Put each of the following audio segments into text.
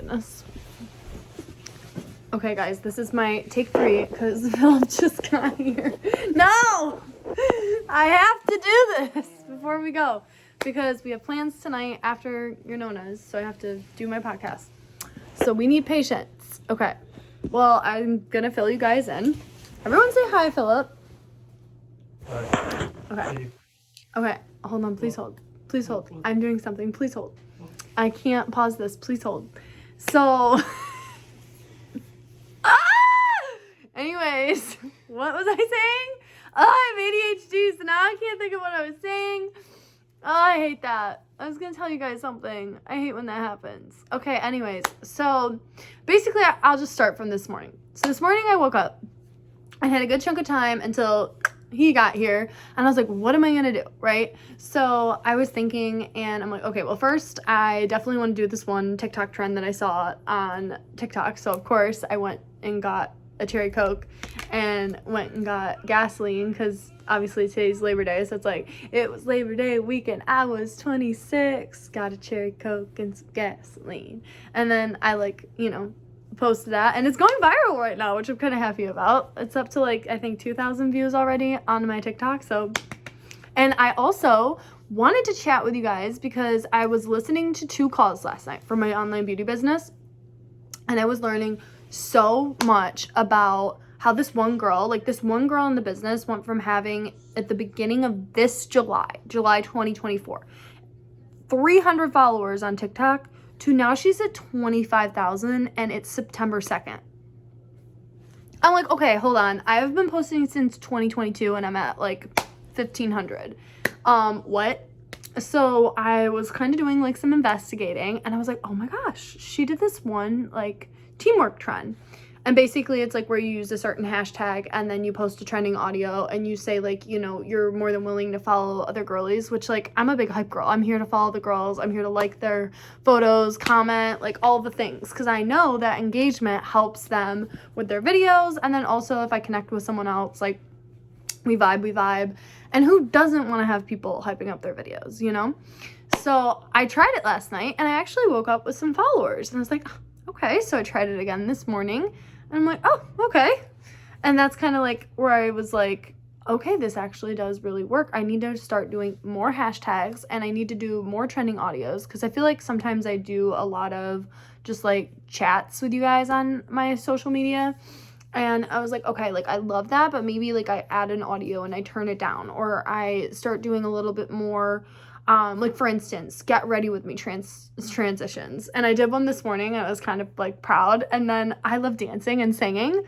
goodness. Okay, guys, this is my take 3 because Philip just got here. No! I have to do this before we go because we have plans tonight after your Nona's, so I have to do my podcast. So we need patience. Okay. Well, I'm gonna fill you guys in. Everyone say hi, Philip. Hi. Okay. Okay. Hold on. Please hold. Please hold. I'm doing something. Please hold. I can't pause this. Please hold. So, anyways, what was I saying? Oh, I have ADHD, so now I can't think of what I was saying. Oh, I hate that. I was gonna tell you guys something. I hate when that happens. Okay, anyways, so basically I'll just start from this morning. So this morning I woke up. I had a good chunk of time until he got here, and I was like, what am I gonna do, right? So I was thinking, and I'm like, okay, well, first I definitely want to do this one TikTok trend that I saw on TikTok. So of course I went and got a cherry Coke and went and got gasoline because obviously today's Labor Day, so it's like, it was Labor Day weekend, I was 26, got a cherry Coke and some gasoline, and then I posted that, and it's going viral right now, which I'm kind of happy about. It's up to I think 2,000 views already on my TikTok. So, and I also wanted to chat with you guys because I was listening to 2 calls last night for my online beauty business, and I was learning so much about how this one girl in the business went from having, at the beginning of this July 2024, 300 followers on TikTok to now she's at 25,000, and it's September 2nd. I'm like, okay, hold on. I've been posting since 2022 and I'm at 1,500. What? So I was kind of doing some investigating, and I was like, oh my gosh, she did this one teamwork trend. And basically it's where you use a certain hashtag and then you post a trending audio and you say you're more than willing to follow other girlies, which I'm a big hype girl. I'm here to follow the girls. I'm here to like their photos, comment, all the things, because I know that engagement helps them with their videos. And then also if I connect with someone else, we vibe. And who doesn't want to have people hyping up their videos, So I tried it last night and I actually woke up with some followers, and I was like, oh, okay. So I tried it again this morning. And I'm like, oh, okay. And that's kind of where I was like, okay, this actually does really work. I need to start doing more hashtags, and I need to do more trending audios, because I feel like sometimes I do a lot of just chats with you guys on my social media. And I was like, okay, I love that, but maybe I add an audio and I turn it down, or I start doing a little bit more for instance, get ready with me transitions. And I did one this morning, and I was kind of proud. And then I love dancing and singing,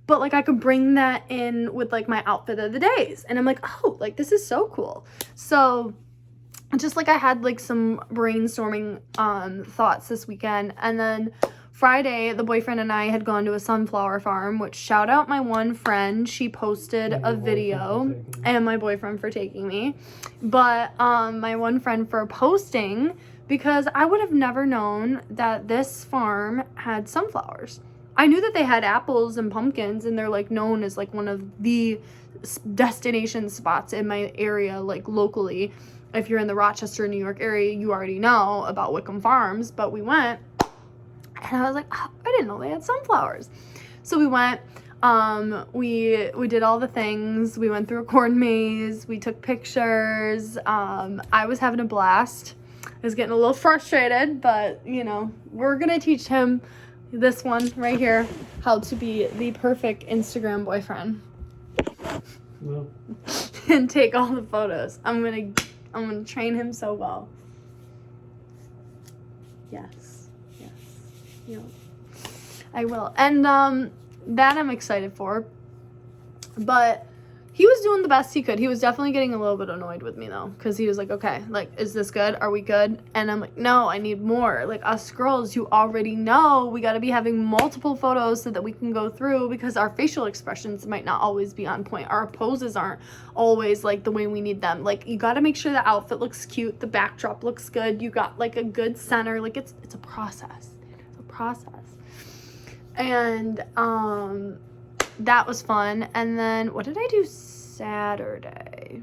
but I could bring that in with my outfit of the days. And I'm like, oh, this is so cool. So just I had some brainstorming thoughts this weekend. And then Friday, the boyfriend and I had gone to a sunflower farm, which, shout out my one friend. She posted a video, and my boyfriend for taking me. But my one friend for posting, because I would have never known that this farm had sunflowers. I knew that they had apples and pumpkins, and they're known as one of the destination spots in my area, locally. If you're in the Rochester, New York area, you already know about Wickham Farms. But we went, and I was like, oh, I didn't know they had sunflowers. So we went, we did all the things. We went through a corn maze. We took pictures. I was having a blast. I was getting a little frustrated, but we're going to teach him, this one right here, how to be the perfect Instagram boyfriend. No. And take all the photos. I'm going to train him so well. Yes. Yeah, I will. And that I'm excited for. But he was doing the best he could. He was definitely getting a little bit annoyed with me, though, because he was like, okay, is this good? Are we good? And I'm like, no, I need more. Us girls, you already know we got to be having multiple photos so that we can go through, because our facial expressions might not always be on point. Our poses aren't always the way we need them. You got to make sure the outfit looks cute, the backdrop looks good, you got a good center. It's a process. And that was fun. And then what did I do Saturday?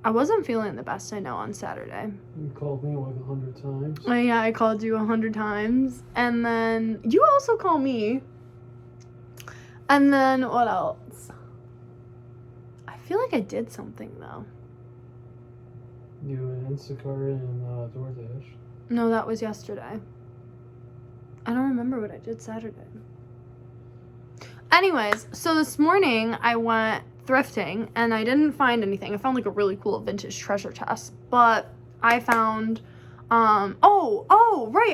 I wasn't feeling the best, I know, on Saturday. You called me like 100 times. Oh, yeah, I called you 100 times. And then you also called me. And then what else? I feel like I did something, though. You and Instacart and DoorDash. No, that was yesterday. I don't remember what I did Saturday. Anyways, so this morning I went thrifting and I didn't find anything. I found like a really cool vintage treasure chest, but I found right,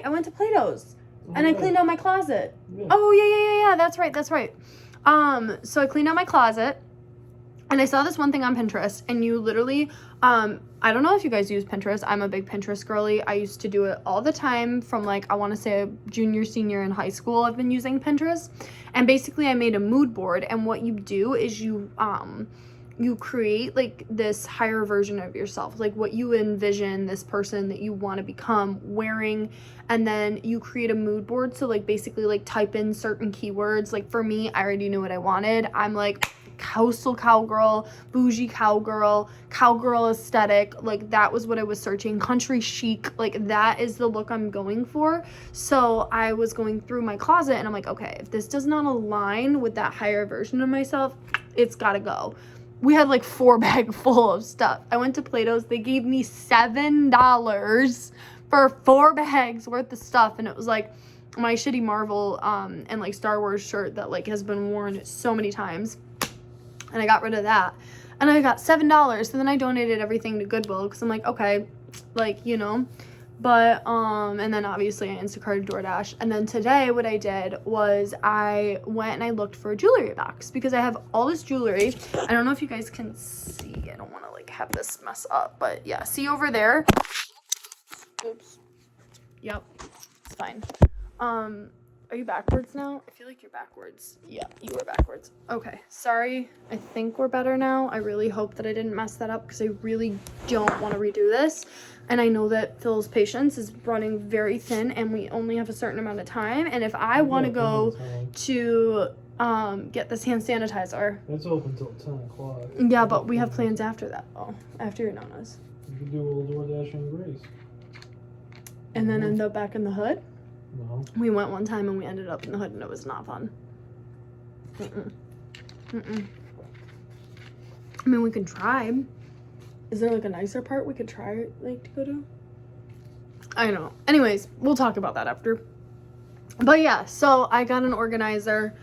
I went to Plato's and I cleaned out my closet. Yeah. Oh yeah, that's right. So I cleaned out my closet and I saw this one thing on Pinterest, and you literally I don't know if you guys use Pinterest. I'm a big Pinterest girly. I used to do it all the time from like, I want to say junior, senior in high school. I've been using Pinterest. And basically I made a mood board, and what you do is you create like this higher version of yourself, like what you envision this person that you want to become wearing, and then you create a mood board. So like basically like type in certain keywords. Like for me, I already knew what I wanted. I'm like coastal cowgirl, bougie cowgirl aesthetic. Like that was what I was searching. Country chic, like that is the look I'm going for. So I was going through my closet and I'm like, okay, if this does not align with that higher version of myself, it's gotta go. We had like 4 bags full of stuff. I went to Plato's. They gave me $7 for 4 bags worth of stuff, and it was like my shitty Marvel and like Star Wars shirt that like has been worn so many times. And I got rid of that. And I got $7. So then I donated everything to Goodwill because I'm like, okay, like, you know. But, and then obviously I Instacarted DoorDash. And then today what I did was I went and I looked for a jewelry box because I have all this jewelry. I don't know if you guys can see. I don't want to like have this mess up. But yeah, see over there? Oops. Yep. It's fine. Are you backwards now? I feel like you're backwards. Yeah, you are backwards. Okay, sorry. I think we're better now. I really hope that I didn't mess that up because I really don't want to redo this. And I know that Phil's patience is running very thin and we only have a certain amount of time. And if I want to go to get this hand sanitizer. It's open till 10 o'clock. Yeah, but we have plans after that. Oh, after your Nona's. You can do a little DoorDash and Grace. And then end up back in the hood? No. We went one time and we ended up in the hood and it was not fun. I mean, we could try. Is there like a nicer part we could try like to go to? I don't know. Anyways, we'll talk about that after. But yeah, so I got an organizer.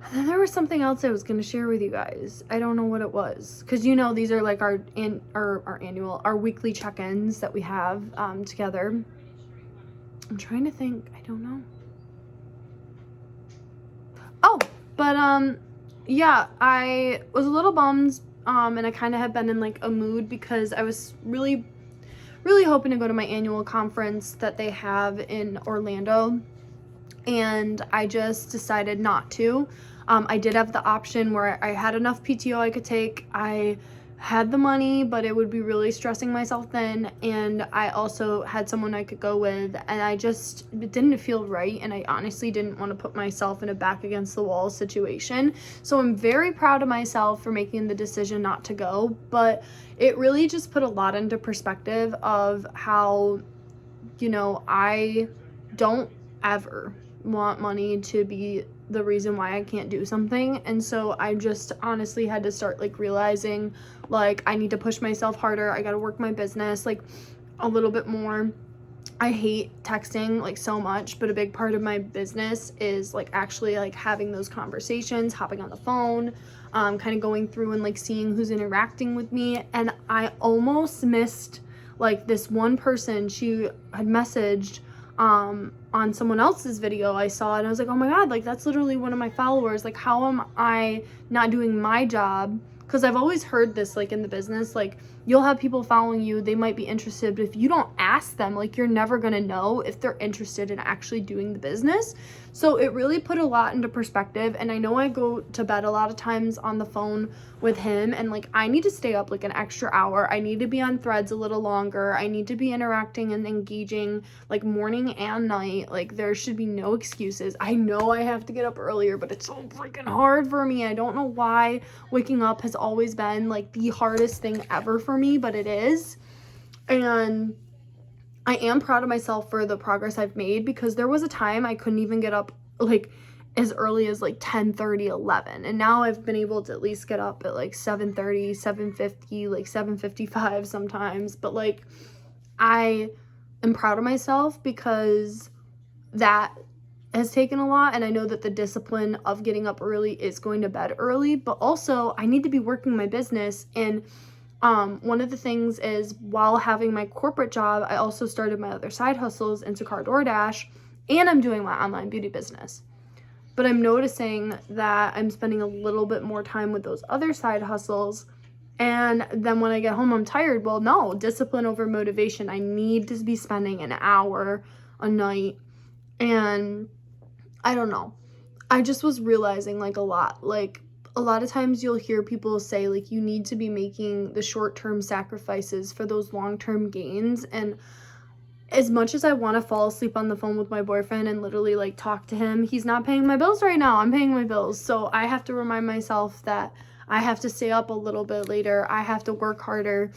And then there was something else I was going to share with you guys. I don't know what it was. Because you know, these are like our weekly check-ins that we have together. I'm trying to think. I don't know. Oh, but yeah, I was a little bummed, and I kind of have been in like a mood because I was really hoping to go to my annual conference that they have in Orlando, and I just decided not to. I did have the option where I had enough PTO I could take. I had the money, but it would be really stressing myself thin, and I also had someone I could go with, and it didn't feel right, and I honestly didn't want to put myself in a back against the wall situation. So I'm very proud of myself for making the decision not to go, but it really just put a lot into perspective of how, you know, I don't ever want money to be the reason why I can't do something. And so I just honestly had to start like realizing like I need to push myself harder. I gotta work my business like a little bit more. I hate texting like so much, but a big part of my business is like actually like having those conversations, hopping on the phone, kind of going through and like seeing who's interacting with me. And I almost missed like this one person. She had messaged on someone else's video I saw, and I was like, oh my god, like that's literally one of my followers. Like, how am I not doing my job? Because I've always heard this like in the business, like you'll have people following you, they might be interested, but if you don't ask them, like you're never gonna know if they're interested in actually doing the business. So it really put a lot into perspective. And I know I go to bed a lot of times on the phone with him, and like I need to stay up like an extra hour. I need to be on Threads a little longer. I need to be interacting and engaging like morning and night. Like there should be no excuses. I know I have to get up earlier, but it's so freaking hard for me. I don't know why waking up has has always been like the hardest thing ever for me, but it is. And I am proud of myself for the progress I've made, because there was a time I couldn't even get up like as early as like 10:30, 11. And now I've been able to at least get up at like 7:30, 7:50, like 7:55 sometimes. But like I am proud of myself because that has taken a lot, and I know that the discipline of getting up early is going to bed early, but also I need to be working my business. And one of the things is, while having my corporate job, I also started my other side hustles, Instacart, DoorDash, and I'm doing my online beauty business. But I'm noticing that I'm spending a little bit more time with those other side hustles, and then when I get home I'm tired. Well, no, discipline over motivation. I need to be spending an hour a night. And I don't know, I just was realizing like a lot of times you'll hear people say like you need to be making the short-term sacrifices for those long-term gains. And as much as I want to fall asleep on the phone with my boyfriend and literally like talk to him, he's not paying my bills right now. I'm paying my bills. So I have to remind myself that I have to stay up a little bit later. I have to work harder.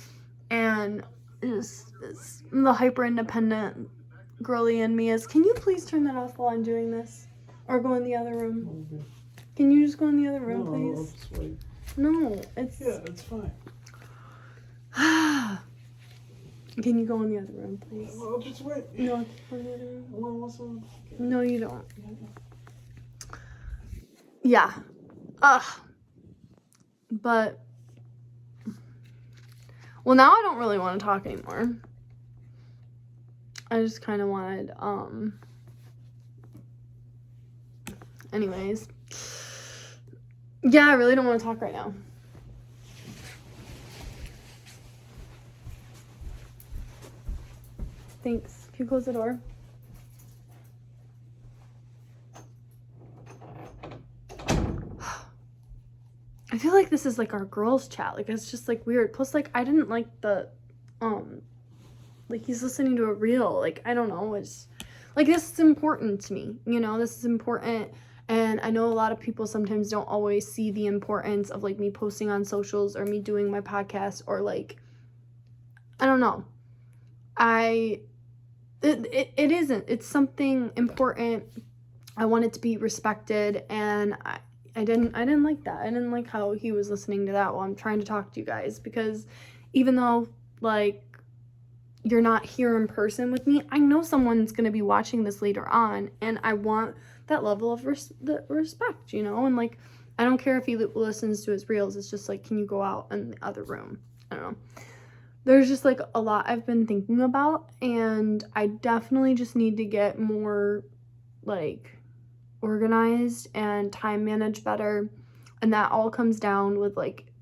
And the hyper independent girly in me is, can you please turn that off while I'm doing this? Or go in the other room. Okay. Can you just go in the other room, No, please? I'll just wait. No, it's... Yeah, it's fine. Can you go in the other room, please? I'll just wait. No, go in the other room. I want to listen. No, you don't. Yeah. Ugh. But... Well, now I don't really want to talk anymore. I just kind of wanted, anyways. Yeah, I really don't want to talk right now. Thanks. Can you close the door? I feel like this is like our girls chat. Like, it's just like weird. Plus, like, I didn't like the, like, he's listening to a reel. Like, I don't know. It's like, this is important to me. You know, this is important. And I know a lot of people sometimes don't always see the importance of like me posting on socials or me doing my podcast, or like, I don't know. It isn't. It's something important. I want it to be respected, and I didn't like that. I didn't like how he was listening to that while I'm trying to talk to you guys, because even though like you're not here in person with me, I know someone's going to be watching this later on, and I want that level of respect, you know? And like, I don't care if he listens to his reels. It's just like, can you go out in the other room? I don't know. There's just like a lot I've been thinking about, and I definitely just need to get more like organized and time manage better. And that all comes down with like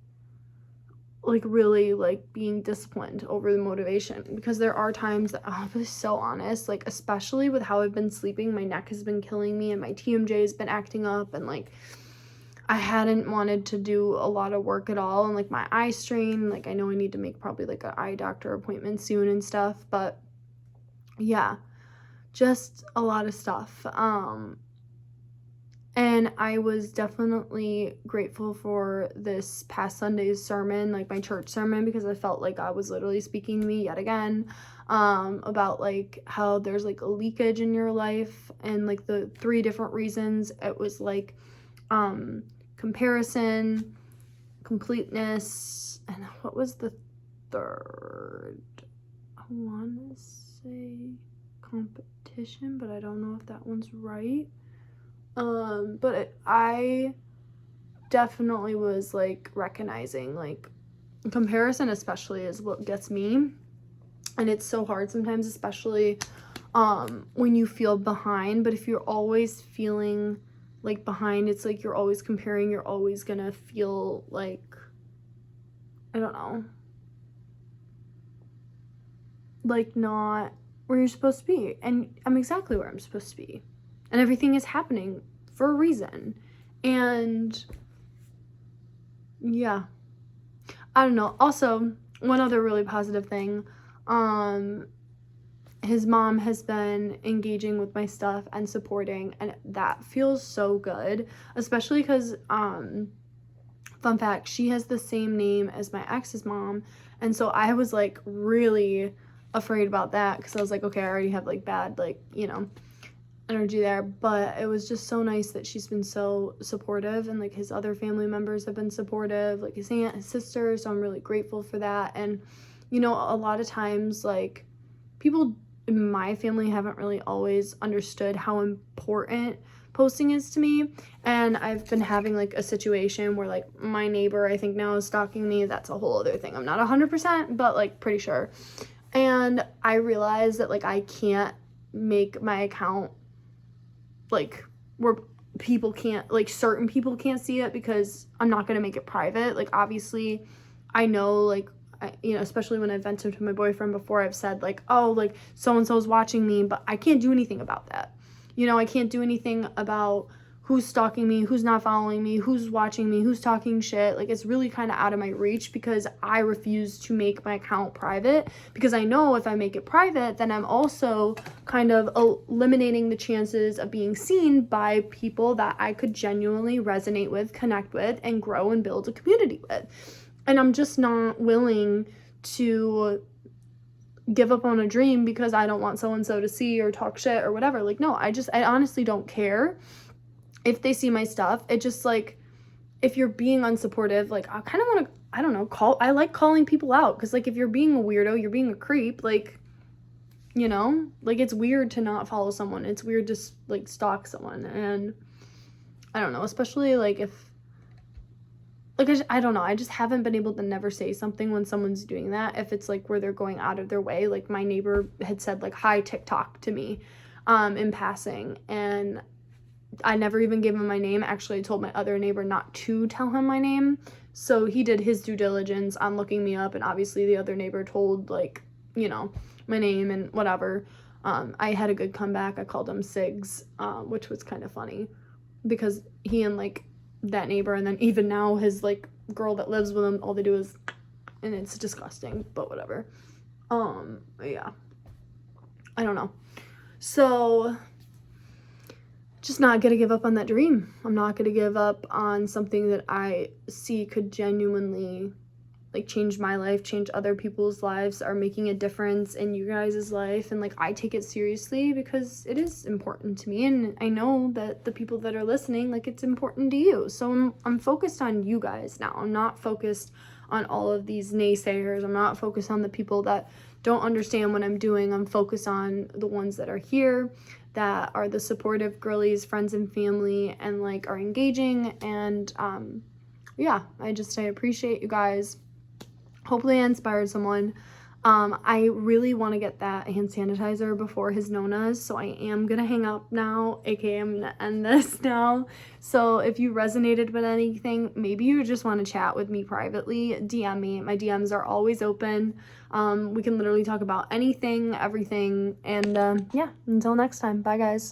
really like being disciplined over the motivation, because there are times that I'll be so honest, like especially with how I've been sleeping, my neck has been killing me and my TMJ has been acting up, and like I hadn't wanted to do a lot of work at all, and like my eye strain, like I know I need to make probably like an eye doctor appointment soon and stuff, but yeah, just a lot of stuff. And I was definitely grateful for this past Sunday's sermon, like my church sermon, because I felt like God was literally speaking to me yet again, about like how there's like a leakage in your life, and like the 3 different reasons. It was like comparison, completeness, and what was the third? I want to say competition, but I don't know if that one's right. But I definitely was like recognizing like comparison especially is what gets me, and it's so hard sometimes, especially when you feel behind. But if you're always feeling like behind, it's like you're always comparing, you're always gonna feel like, I don't know, like not where you're supposed to be. And I'm exactly where I'm supposed to be, and everything is happening for a reason. And yeah, I don't know. Also, one other really positive thing, his mom has been engaging with my stuff and supporting, and that feels so good, especially because fun fact, she has the same name as my ex's mom. And so I was like really afraid about that because I was like, okay, I already have like bad, like, you know, energy there. But it was just so nice that she's been so supportive, and like his other family members have been supportive, like his aunt, his sister. So I'm really grateful for that. And, you know, a lot of times, like, people in my family haven't really always understood how important posting is to me. And I've been having like a situation where like my neighbor, I think now, is stalking me. That's a whole other thing. I'm not 100%, but like pretty sure. And I realized that like I can't make my account like where people can't, like certain people can't see it, because I'm not going to make it private. Like obviously I know, like, you know, especially when I've vented to my boyfriend before, I've said like, oh, like so-and-so's watching me, but I can't do anything about that. You know, I can't do anything about who's stalking me, who's not following me, who's watching me, who's talking shit. Like, it's really kind of out of my reach because I refuse to make my account private, because I know if I make it private, then I'm also kind of eliminating the chances of being seen by people that I could genuinely resonate with, connect with, and grow and build a community with. And I'm just not willing to give up on a dream because I don't want so-and-so to see or talk shit or whatever. Like, no, I honestly don't care if they see my stuff. It just, like, if you're being unsupportive, like, I kind of want to, I don't know, I like calling people out, because, like, if you're being a weirdo, you're being a creep, like, you know, like, it's weird to not follow someone. It's weird to, like, stalk someone. And I don't know, especially, like, if, like, I don't know, I just haven't been able to never say something when someone's doing that, if it's, like, where they're going out of their way. Like, my neighbor had said, like, hi TikTok to me in passing, and I never even gave him my name. Actually, I told my other neighbor not to tell him my name, so he did his due diligence on looking me up, and obviously the other neighbor told, like, you know, my name and whatever. I had a good comeback. I called him Sigs, which was kind of funny, because he and, like, that neighbor, and then even now his, like, girl that lives with him, all they do is, and it's disgusting, but whatever. Yeah, I don't know. So just not gonna give up on that dream. I'm not gonna give up on something that I see could genuinely, like, change my life, change other people's lives, are making a difference in you guys' life. And, like, I take it seriously because it is important to me, and I know that the people that are listening, like, it's important to you. So I'm focused on you guys now. I'm not focused on all of these naysayers. I'm not focused on the people that don't understand what I'm doing. I'm focused on the ones that are here, that are the supportive girlies, friends and family, and, like, are engaging. And yeah, I appreciate you guys. Hopefully I inspired someone. I really want to get that hand sanitizer before his Nona's, so I am gonna hang up now, aka I'm gonna end this now. So if you resonated with anything, maybe you just want to chat with me privately, DM me. My DMs are always open. We can literally talk about anything, everything, and yeah, until next time, bye guys.